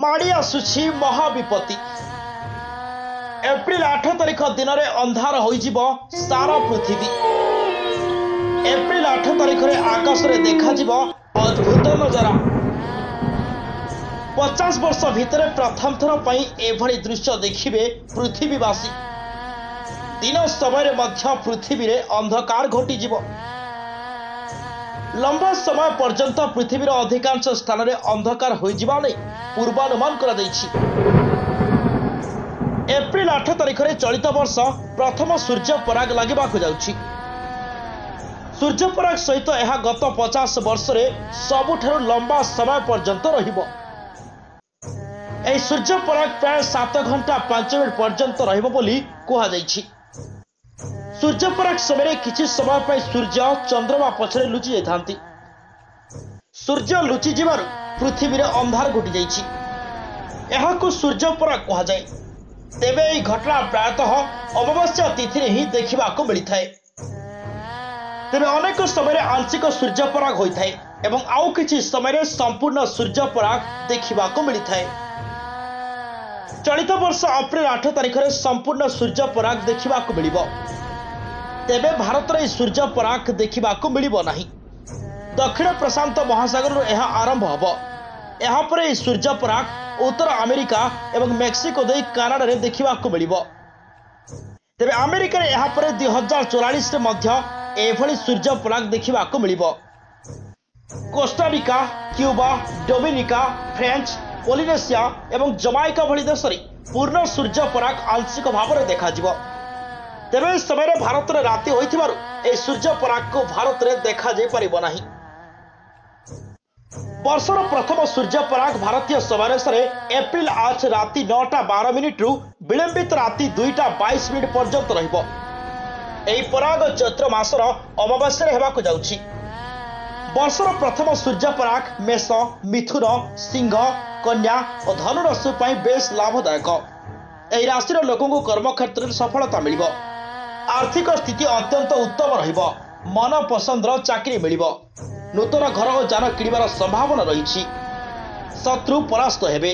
माड़ी आसुछि महाविपत्ति। एप्रिल 8 तारिख दिन में अंधार हो सारा पृथ्वी। एप्रिल 8 तारिख में आकाश में देखा अद्भुत नजारा। 50 वर्ष भितर प्रथम थर एभली दृश्य देखिबे पृथ्वीवासी। दिन समय मध्य पृथ्वी रे अंधकार घोटी। लंबा समय पर्यंत पृथ्वीर अधिकांश स्थान में अंधकार हो पूर्वानुमान करा दैछि। एप्रिल 8 तारिख में चलित वर्ष प्रथम सूर्य पराग लगवाक जाउछि। सूर्य पराग सहित यह गत 50 वर्ष रे सबुठारु लंबा समय पर्यंत रहिबो। एही सूर्य पराग प्राय 7 घंटा 5 मिनिट पर्यंत रहिबो बोली कुहा जाइछि। सूर्य पराग समय किछि समय पर सूर्य चंद्रमा पछरे लुचि जाइथांती। सूर्य लुचि जिबारु पृथ्वी रे अंधार घोटी जाइछि। एहाकु सूर्य पराग कहा जाए। तेबे एही घटना प्रायतः अमावास्या तिथि रे ही देखिबाकु मिलिथाए। तेबे अनेक समय आंशिक सूर्य पराग होइथाए एवं आउ किछि समय संपूर्ण सूर्य पराग देखिबाकु मिलिथाए। चलित वर्ष अप्रैल 8 तारिख में संपूर्ण सूर्य पराग देखिबाकु मिलिबो। तेबे भारत में सूर्य पराग देखिबाकु मिलिबो नाही। दक्षिण प्रशांत महासागर यह आरंभ हबो। यहाँ पर सूर्य पराग उत्तर अमेरिका एवं मेक्सिको दे कनाडा रे देखिबाकु मिलिबो। तेबे अमेरिका रे यहाँ पर 2044 रे मध्य एभली सूर्य पराग देखिबाकु मिलिबो। Costa Rica, Cuba, Dominica, French, Polynesia एवं जमाइका भली देश रे पूर्ण सूर्य पराग आंशिक भाव में देखा जिवो। तेबे समय भारत में राति होइथिबारु ए सूर्य पराग को भारत में देखा जाय परिबो नाही। वर्षर प्रथम सूर्य पराग भारतीय समय अनुसार एप्रिल 8 राति 9:12 रु विलंबित राति 2:22 पर्यंत रहिबो। एही पराग चैत्र मासर अमावास्या हेबाकु जाउछि। वर्षर प्रथम सूर्य पराग मेष, मिथुन, सिंह, कन्या और धनु राशि पई बेस लाभदायक। एही राशि लोकों को कर्म क्षेत्र में सफलता मिलिबो। आर्थिक स्थिति अत्यंत उत्तम रहिबो। मन पसंदर चाकरी मिलिबो। नूतन घर और जान किणिबार संभावना रही। शत्रु परास्त हेबे।